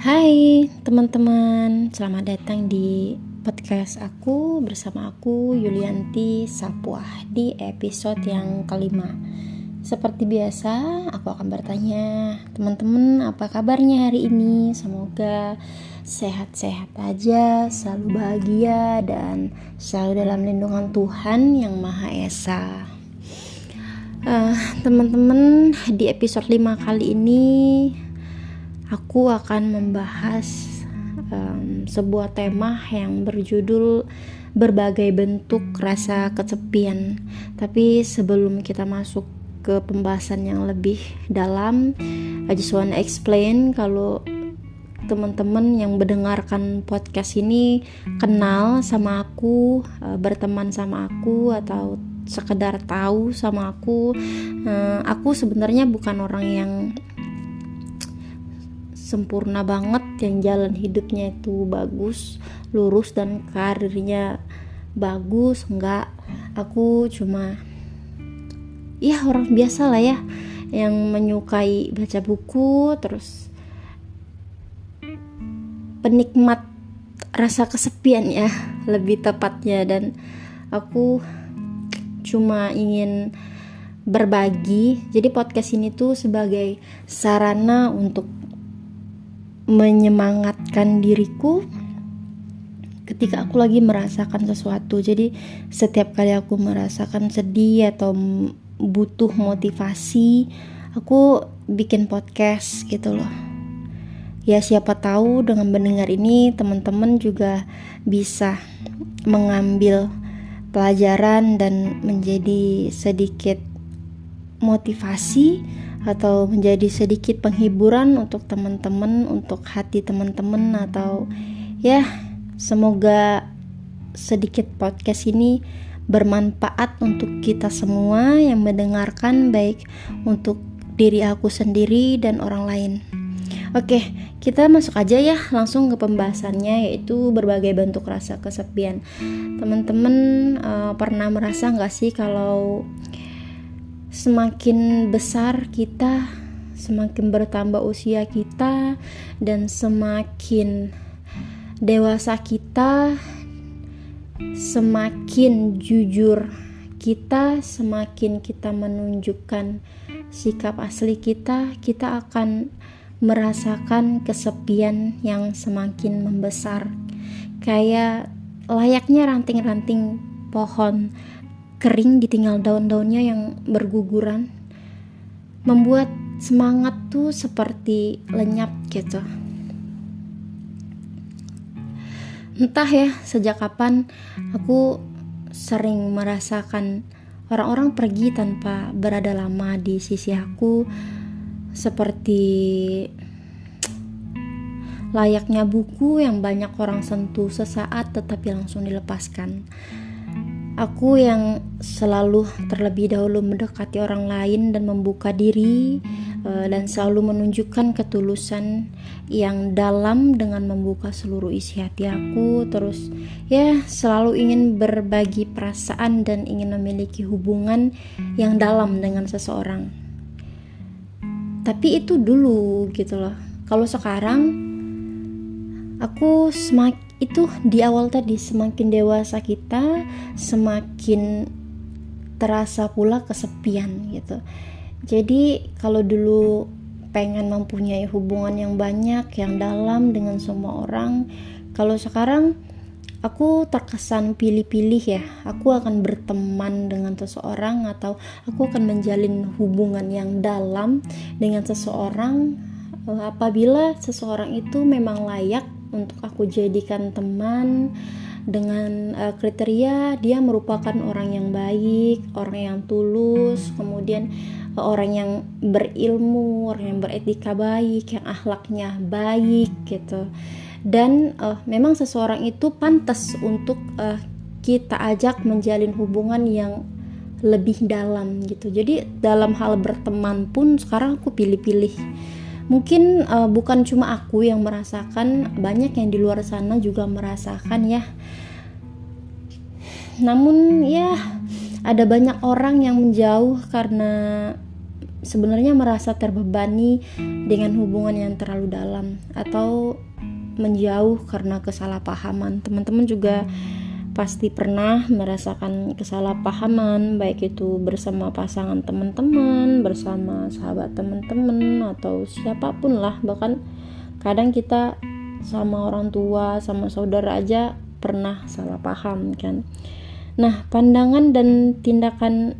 Hai teman-teman, selamat datang di podcast aku bersama aku Yulianti Sapuah di episode yang kelima. Seperti biasa, aku akan bertanya, teman-teman apa kabarnya hari ini? Semoga sehat-sehat aja, selalu bahagia dan selalu dalam lindungan Tuhan yang Maha Esa. Teman-teman, di episode 5 kali ini aku akan membahas sebuah tema yang berjudul berbagai bentuk rasa kesepian. Tapi sebelum kita masuk ke pembahasan yang lebih dalam, I just wanna explain kalau teman-teman yang mendengarkan podcast ini kenal sama aku, berteman sama aku, atau sekedar tahu sama aku sebenarnya bukan orang yang sempurna banget, yang jalan hidupnya itu bagus, lurus dan karirnya bagus. Enggak, aku cuma orang biasa lah ya, yang menyukai baca buku, terus penikmat rasa kesepian ya, lebih tepatnya. Dan aku cuma ingin berbagi. Jadi podcast ini tuh sebagai sarana untuk menyemangatkan diriku ketika aku lagi merasakan sesuatu. Jadi setiap kali aku merasakan sedih atau butuh motivasi, aku bikin podcast gitu loh. Ya siapa tahu dengan mendengar ini teman-teman juga bisa mengambil pelajaran dan menjadi sedikit motivasi atau menjadi sedikit penghiburan untuk teman-teman, untuk hati teman-teman, atau ya semoga sedikit podcast ini bermanfaat untuk kita semua yang mendengarkan, baik untuk diri aku sendiri dan orang lain. Oke, kita masuk aja ya langsung ke pembahasannya, yaitu berbagai bentuk rasa kesepian. Teman-teman pernah merasa gak sih kalau semakin besar kita, semakin bertambah usia kita, dan semakin dewasa kita, semakin jujur kita, semakin kita menunjukkan sikap asli kita, kita akan merasakan kesepian yang semakin membesar. Kayak layaknya ranting-ranting pohon kering ditinggal daun-daunnya yang berguguran, membuat semangat tuh seperti lenyap gitu. Entah ya sejak kapan aku sering merasakan orang-orang pergi tanpa berada lama di sisi aku, seperti layaknya buku yang banyak orang sentuh sesaat tetapi langsung dilepaskan. Aku yang selalu terlebih dahulu mendekati orang lain dan membuka diri, dan selalu menunjukkan ketulusan yang dalam dengan membuka seluruh isi hati aku, terus ya selalu ingin berbagi perasaan dan ingin memiliki hubungan yang dalam dengan seseorang. Tapi itu dulu gitu loh. Kalau sekarang aku itu di awal tadi, semakin dewasa kita, semakin terasa pula kesepian gitu. Jadi kalau dulu pengen mempunyai hubungan yang banyak, yang dalam dengan semua orang, kalau sekarang aku terkesan pilih-pilih ya. Aku akan berteman dengan seseorang atau aku akan menjalin hubungan yang dalam dengan seseorang apabila seseorang itu memang layak untuk aku jadikan teman, dengan kriteria dia merupakan orang yang baik, orang yang tulus, kemudian orang yang berilmu, orang yang beretika baik, yang akhlaknya baik gitu. Dan memang seseorang itu pantas untuk kita ajak menjalin hubungan yang lebih dalam gitu. Jadi dalam hal berteman pun sekarang aku pilih-pilih. Mungkin bukan cuma aku yang merasakan, banyak yang di luar sana juga merasakan ya. Namun ya ada banyak orang yang menjauh karena sebenarnya merasa terbebani dengan hubungan yang terlalu dalam atau menjauh karena kesalahpahaman. Teman-teman juga pasti pernah merasakan kesalahpahaman, baik itu bersama pasangan teman-teman, bersama sahabat teman-teman, atau siapapun lah. Bahkan kadang kita sama orang tua, sama saudara aja pernah salah paham kan. Nah, pandangan dan tindakan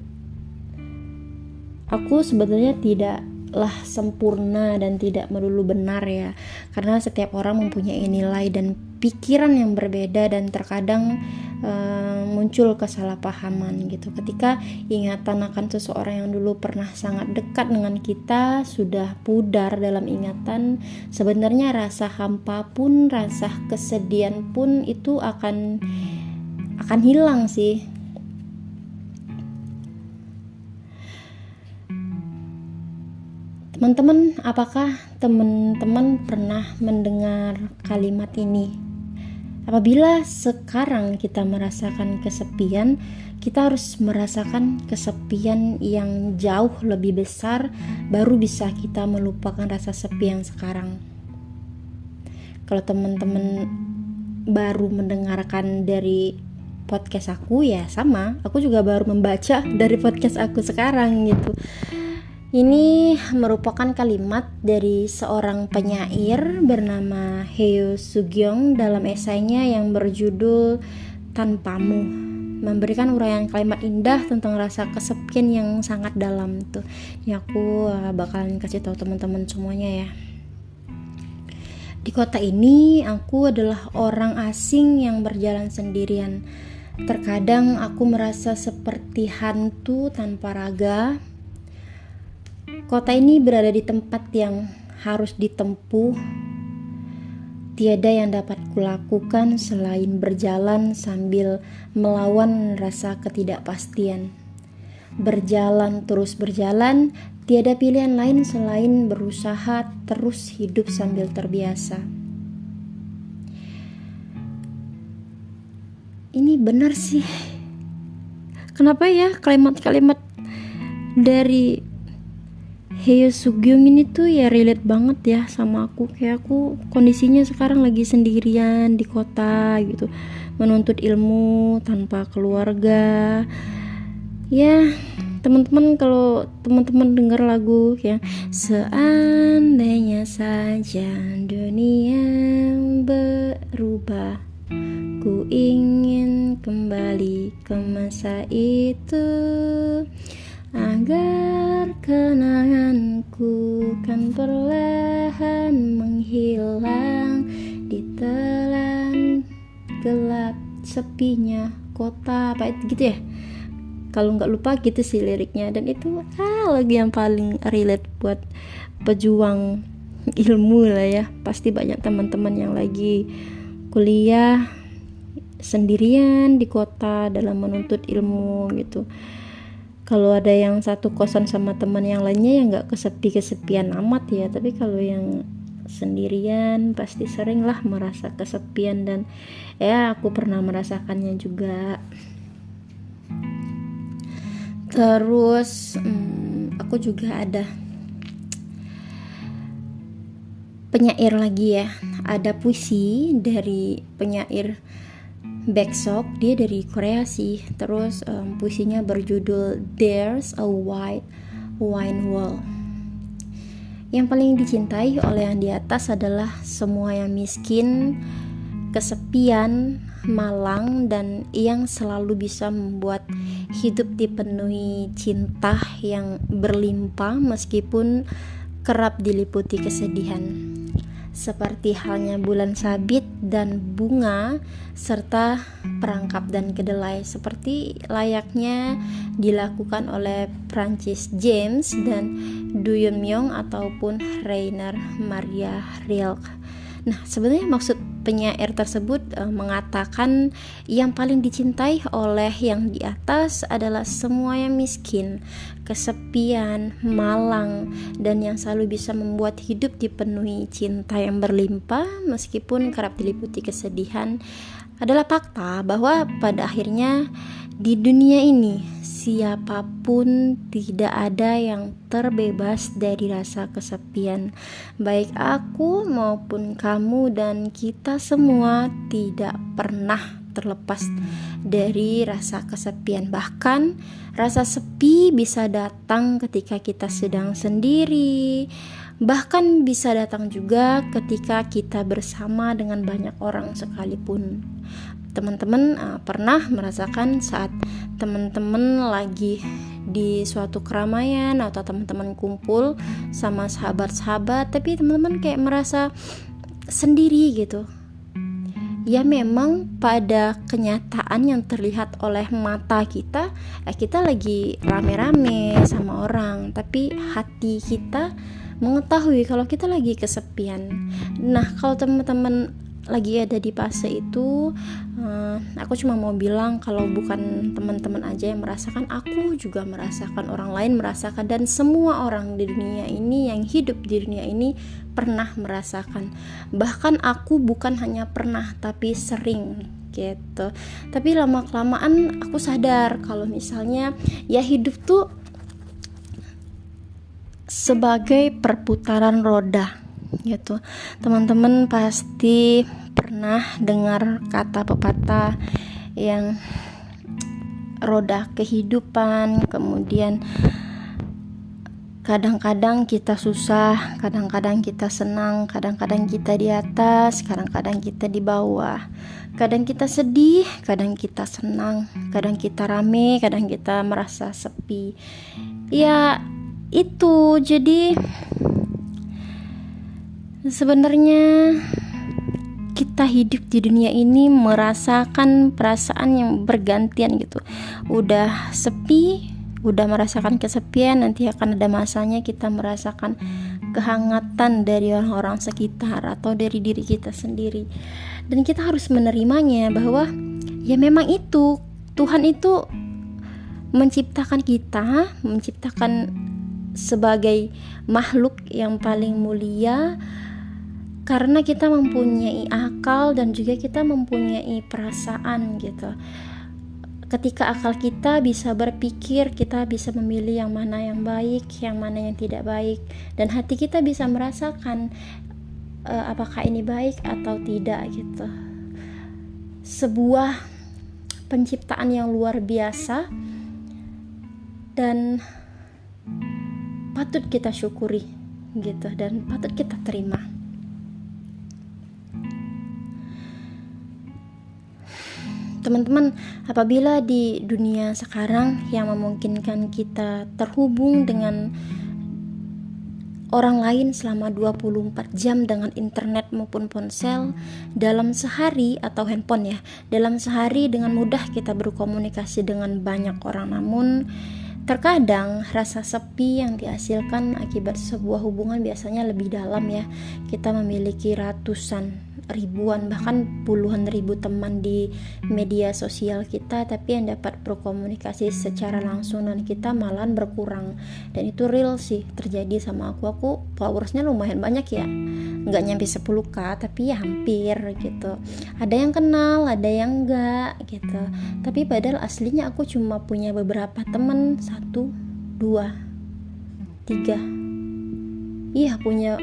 aku sebenarnya tidaklah sempurna dan tidak melulu benar ya, karena setiap orang mempunyai nilai dan pikiran yang berbeda, dan terkadang muncul kesalahpahaman gitu ketika ingatan akan seseorang yang dulu pernah sangat dekat dengan kita sudah pudar dalam ingatan. Sebenarnya rasa hampa pun, rasa kesedihan pun itu akan hilang sih. Teman-teman, apakah teman-teman pernah mendengar kalimat ini? Apabila sekarang kita merasakan kesepian, kita harus merasakan kesepian yang jauh lebih besar, baru bisa kita melupakan rasa sepi yang sekarang. Kalau teman-teman baru mendengarkan dari podcast aku, ya sama, aku juga baru membaca dari podcast aku sekarang gitu. Ini merupakan kalimat dari seorang penyair bernama Heo Sugyong dalam esainya yang berjudul Tanpamu, memberikan uraian kalimat indah tentang rasa kesepian yang sangat dalam tuh. Ini aku bakalan kasih tahu teman-teman semuanya ya. Di kota ini aku adalah orang asing yang berjalan sendirian. Terkadang aku merasa seperti hantu tanpa raga. Kota ini berada di tempat yang harus ditempuh. Tiada yang dapat kulakukan selain berjalan sambil melawan rasa ketidakpastian. Berjalan terus berjalan, tiada pilihan lain selain berusaha terus hidup sambil terbiasa. Ini benar sih. Kenapa ya kalimat-kalimat dari Heo Sugyong ini tuh ya relate banget ya sama aku. Kayak aku kondisinya sekarang lagi sendirian di kota gitu, menuntut ilmu tanpa keluarga. Ya teman-teman, kalau teman-teman dengar lagu yang seandainya saja dunia berubah, ku ingin kembali ke masa itu, agar kenanganku kan perlahan menghilang di telan gelap sepinya kota. Apa itu gitu ya, kalau nggak lupa gitu sih liriknya. Dan itu lagu yang paling relate buat pejuang ilmu lah ya. Pasti banyak teman-teman yang lagi kuliah sendirian di kota dalam menuntut ilmu gitu. Kalau ada yang satu kosan sama teman yang lainnya ya nggak kesepian amat ya, tapi kalau yang sendirian pasti sering lah merasa kesepian, dan ya aku pernah merasakannya juga. Terus aku juga ada penyair lagi ya, ada puisi dari penyair Baekseok, dia dari Korea sih. Terus puisinya berjudul There's a White Wine Wall. Yang paling dicintai oleh yang di atas adalah semua yang miskin, kesepian, malang, dan yang selalu bisa membuat hidup dipenuhi cinta yang berlimpah meskipun kerap diliputi kesedihan. Seperti halnya bulan sabit dan bunga serta perangkap dan kedelai, seperti layaknya dilakukan oleh Francis James dan Du Yeon Myung ataupun Rainer Maria Rilke. Nah, sebenarnya maksud penyair tersebut mengatakan yang paling dicintai oleh yang di atas adalah semua yang miskin, kesepian, malang, dan yang selalu bisa membuat hidup dipenuhi cinta yang berlimpah meskipun kerap diliputi kesedihan, adalah fakta bahwa pada akhirnya Di dunia ini, siapapun tidak ada yang terbebas dari rasa kesepian. Baik aku maupun kamu dan kita semua tidak pernah terlepas dari rasa kesepian. Bahkan rasa sepi bisa datang ketika kita sedang sendiri. Bahkan bisa datang juga ketika kita bersama dengan banyak orang sekalipun. Teman-teman pernah merasakan saat teman-teman lagi di suatu keramaian atau teman-teman kumpul sama sahabat-sahabat, tapi teman-teman kayak merasa sendiri gitu. Ya memang pada kenyataan yang terlihat oleh mata kita, kita lagi rame-rame sama orang, tapi hati kita mengetahui kalau kita lagi kesepian. Nah, kalau teman-teman lagi ada di fase itu, aku cuma mau bilang kalau bukan teman-teman aja yang merasakan, aku juga merasakan, orang lain merasakan, dan semua orang di dunia ini yang hidup di dunia ini pernah merasakan. Bahkan aku bukan hanya pernah tapi sering gitu. Tapi lama-kelamaan aku sadar kalau misalnya ya hidup tuh sebagai perputaran roda gitu. Teman-teman pasti pernah dengar kata pepatah yang roda kehidupan, kemudian kadang-kadang kita susah, kadang-kadang kita senang, kadang-kadang kita di atas, kadang-kadang kita di bawah, kadang kita sedih, kadang kita senang, kadang kita rame, kadang kita merasa sepi. Ya itu, jadi sebenarnya kita hidup di dunia ini merasakan perasaan yang bergantian gitu. Udah sepi, udah merasakan kesepian, nanti akan ada masanya kita merasakan kehangatan dari orang-orang sekitar atau dari diri kita sendiri. Dan kita harus menerimanya bahwa ya memang itu, Tuhan itu menciptakan kita, menciptakan sebagai makhluk yang paling mulia, karena kita mempunyai akal dan juga kita mempunyai perasaan gitu. Ketika akal kita bisa berpikir, kita bisa memilih yang mana yang baik, yang mana yang tidak baik, dan hati kita bisa merasakan apakah ini baik atau tidak gitu. Sebuah penciptaan yang luar biasa dan patut kita syukuri gitu, dan patut kita terima. Teman-teman, apabila di dunia sekarang yang memungkinkan kita terhubung dengan orang lain selama 24 jam dengan internet maupun ponsel, dalam sehari atau handphone ya, dalam sehari dengan mudah kita berkomunikasi dengan banyak orang. Namun terkadang rasa sepi yang dihasilkan akibat sebuah hubungan biasanya lebih dalam ya. Kita memiliki ratusan, ribuan, bahkan puluhan ribu teman di media sosial kita, tapi yang dapat berkomunikasi secara langsung dan kita malahan berkurang. Dan itu real sih terjadi sama aku followersnya lumayan banyak ya, nggak nyampe 10k tapi ya hampir gitu. Ada yang kenal, ada yang enggak gitu, tapi padahal aslinya aku cuma punya beberapa teman, 1, 2, 3, iya punya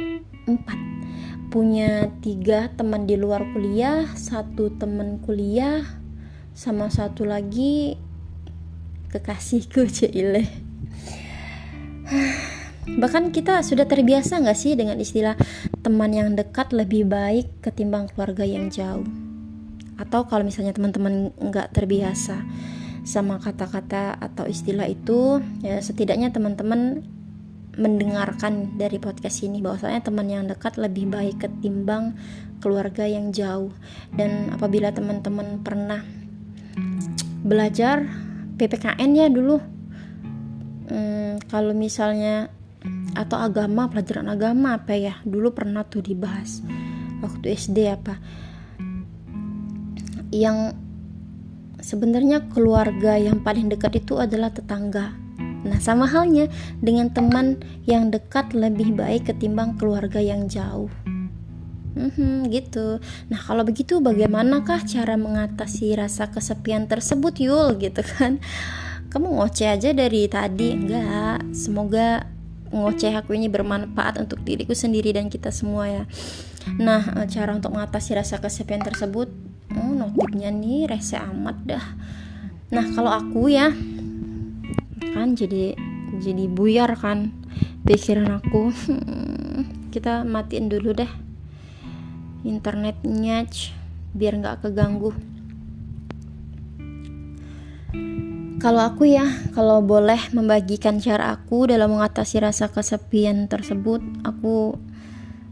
4, punya 3 teman di luar kuliah, 1 teman kuliah, sama 1 lagi kekasihku Cile. Bahkan kita sudah terbiasa gak sih dengan istilah teman yang dekat lebih baik ketimbang keluarga yang jauh? Atau kalau misalnya teman-teman gak terbiasa sama kata-kata atau istilah itu, ya setidaknya teman-teman mendengarkan dari podcast ini bahwasanya teman yang dekat lebih baik ketimbang keluarga yang jauh. Dan apabila teman-teman pernah belajar PPKN ya dulu, kalau misalnya atau agama, pelajaran agama apa ya dulu pernah tuh dibahas waktu SD apa, yang sebenarnya keluarga yang paling dekat itu adalah tetangga. Nah, sama halnya dengan teman yang dekat lebih baik ketimbang keluarga yang jauh. Gitu. Nah, kalau begitu bagaimanakah cara mengatasi rasa kesepian tersebut, Yul? Gitu kan. Kamu ngoceh aja dari tadi. Enggak. Semoga ngoceh aku ini bermanfaat untuk diriku sendiri dan kita semua ya. Nah, cara untuk mengatasi rasa kesepian tersebut, notifnya nih rese amat dah. Nah, kalau aku ya kan jadi buyar kan pikiran aku. Kita matiin dulu deh internetnya biar nggak keganggu. Kalau aku ya, kalau boleh membagikan cara aku dalam mengatasi rasa kesepian tersebut, aku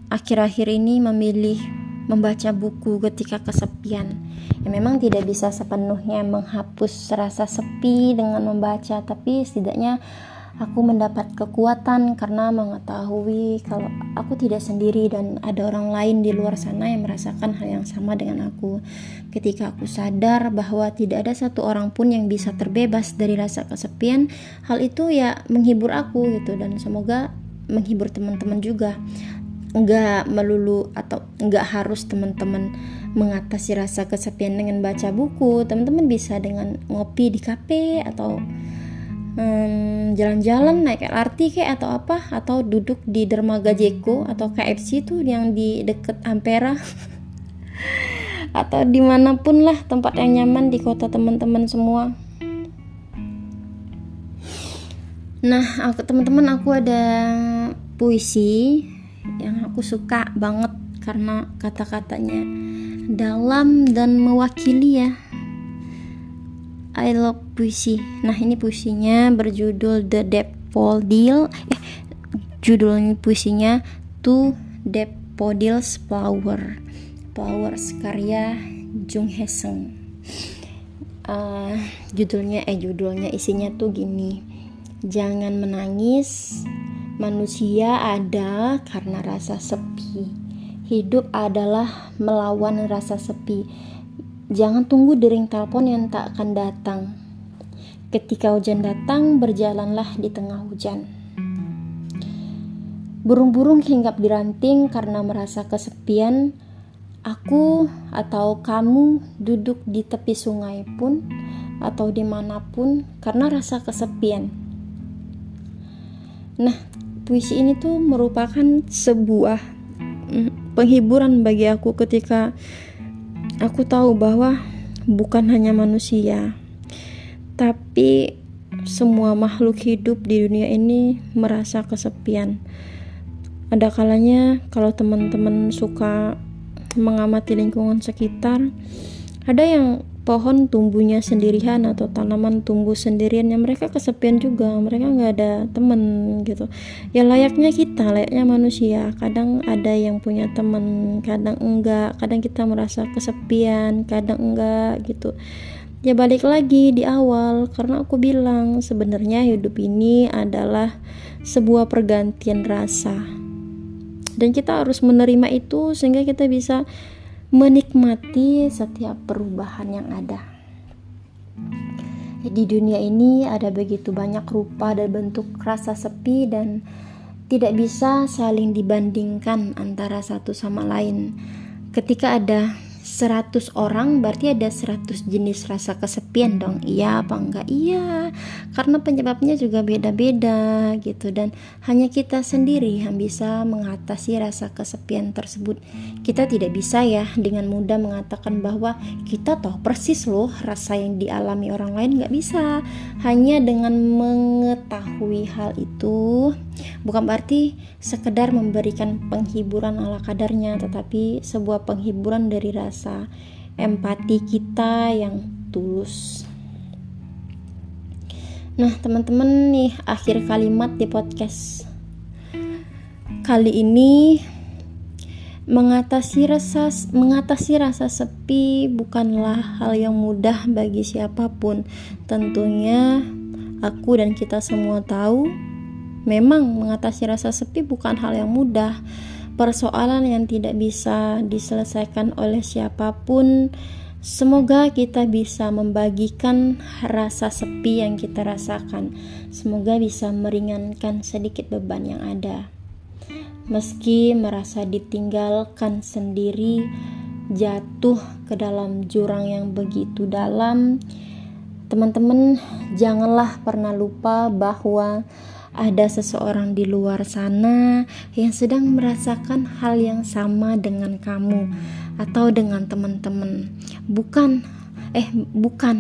akhir-akhir ini memilih membaca buku ketika kesepian. Ya memang tidak bisa sepenuhnya menghapus rasa sepi dengan membaca, tapi setidaknya aku mendapat kekuatan karena mengetahui kalau aku tidak sendiri dan ada orang lain di luar sana yang merasakan hal yang sama dengan aku. Ketika aku sadar bahwa tidak ada satu orang pun yang bisa terbebas dari rasa kesepian, hal itu ya menghibur aku gitu, dan semoga menghibur teman-teman juga. Enggak melulu atau enggak harus teman-teman mengatasi rasa kesepian dengan baca buku. Teman-teman bisa dengan ngopi di kafe atau jalan-jalan naik LRT kayak atau apa, atau duduk di dermaga Jeko atau KFC tuh yang di deket Ampera atau dimanapun lah tempat yang nyaman di kota teman-teman semua. Nah, teman-teman, aku ada puisi yang aku suka banget karena kata-katanya dalam dan mewakili ya. I love puisi. Nah, ini puisinya berjudul The Daffodil. Judulnya puisinya To Daffodil's Flowers karya Jung Hae-sung. Judulnya isinya tuh gini. Jangan menangis. Manusia ada karena rasa sepi. Hidup adalah melawan rasa sepi. Jangan tunggu dering telepon yang tak akan datang. Ketika hujan datang, berjalanlah di tengah hujan. Burung-burung hinggap di ranting karena merasa kesepian. Aku atau kamu duduk di tepi sungai pun atau dimanapun karena rasa kesepian. Nah, puisi ini tuh merupakan sebuah penghiburan bagi aku ketika aku tahu bahwa bukan hanya manusia, tapi semua makhluk hidup di dunia ini merasa kesepian. Ada kalanya kalau teman-teman suka mengamati lingkungan sekitar, ada yang pohon tumbuhnya sendirian atau tanaman tumbuh sendirian, yang mereka kesepian juga, mereka nggak ada teman gitu. Ya layaknya kita, layaknya manusia, kadang ada yang punya teman, kadang enggak, kadang kita merasa kesepian, kadang enggak gitu. Ya balik lagi di awal, karena aku bilang sebenarnya hidup ini adalah sebuah pergantian rasa, dan kita harus menerima itu sehingga kita bisa menikmati setiap perubahan yang ada. Di dunia ini ada begitu banyak rupa dan bentuk rasa sepi, dan tidak bisa saling dibandingkan antara satu sama lain. Ketika ada 100 orang, berarti ada 100 jenis rasa kesepian dong. Iya apa enggak? Iya, karena penyebabnya juga beda-beda gitu, dan hanya kita sendiri yang bisa mengatasi rasa kesepian tersebut. Kita tidak bisa ya dengan mudah mengatakan bahwa kita tahu persis loh rasa yang dialami orang lain, nggak bisa. Hanya dengan mengetahui hal itu bukan berarti sekedar memberikan penghiburan ala kadarnya, tetapi sebuah penghiburan dari rasa empati kita yang tulus. Nah, teman-teman, nih akhir kalimat di podcast kali ini, mengatasi rasa sepi bukanlah hal yang mudah bagi siapapun. Tentunya aku dan kita semua tahu memang mengatasi rasa sepi bukan hal yang mudah, persoalan yang tidak bisa diselesaikan oleh siapapun. Semoga kita bisa membagikan rasa sepi yang kita rasakan. Semoga bisa meringankan sedikit beban yang ada. meski merasa ditinggalkan sendiri, jatuh ke dalam jurang yang begitu dalam. Teman-teman, janganlah pernah lupa bahwa ada seseorang di luar sana yang sedang merasakan hal yang sama dengan kamu atau dengan teman-teman. Bukan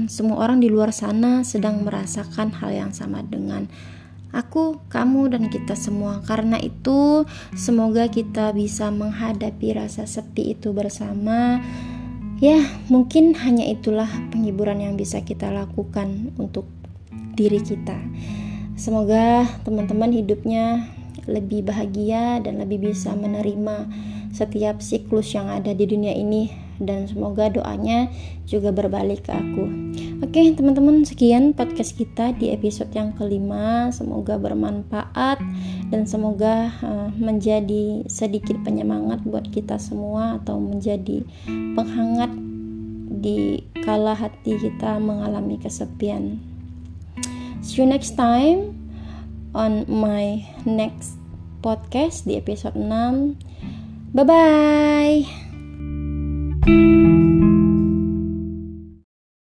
semua orang di luar sana sedang merasakan hal yang sama dengan aku, kamu, dan kita semua. Karena itu, semoga kita bisa menghadapi rasa sepi itu bersama. Ya, mungkin hanya itulah penghiburan yang bisa kita lakukan untuk diri kita. Semoga teman-teman hidupnya lebih bahagia dan lebih bisa menerima setiap siklus yang ada di dunia ini, dan semoga doanya juga berbalik ke aku. Oke teman-teman, sekian podcast kita di episode yang kelima. Semoga bermanfaat dan semoga menjadi sedikit penyemangat buat kita semua, atau menjadi penghangat di kala hati kita mengalami kesepian. See you next time on my next podcast di episode 6. Bye-bye.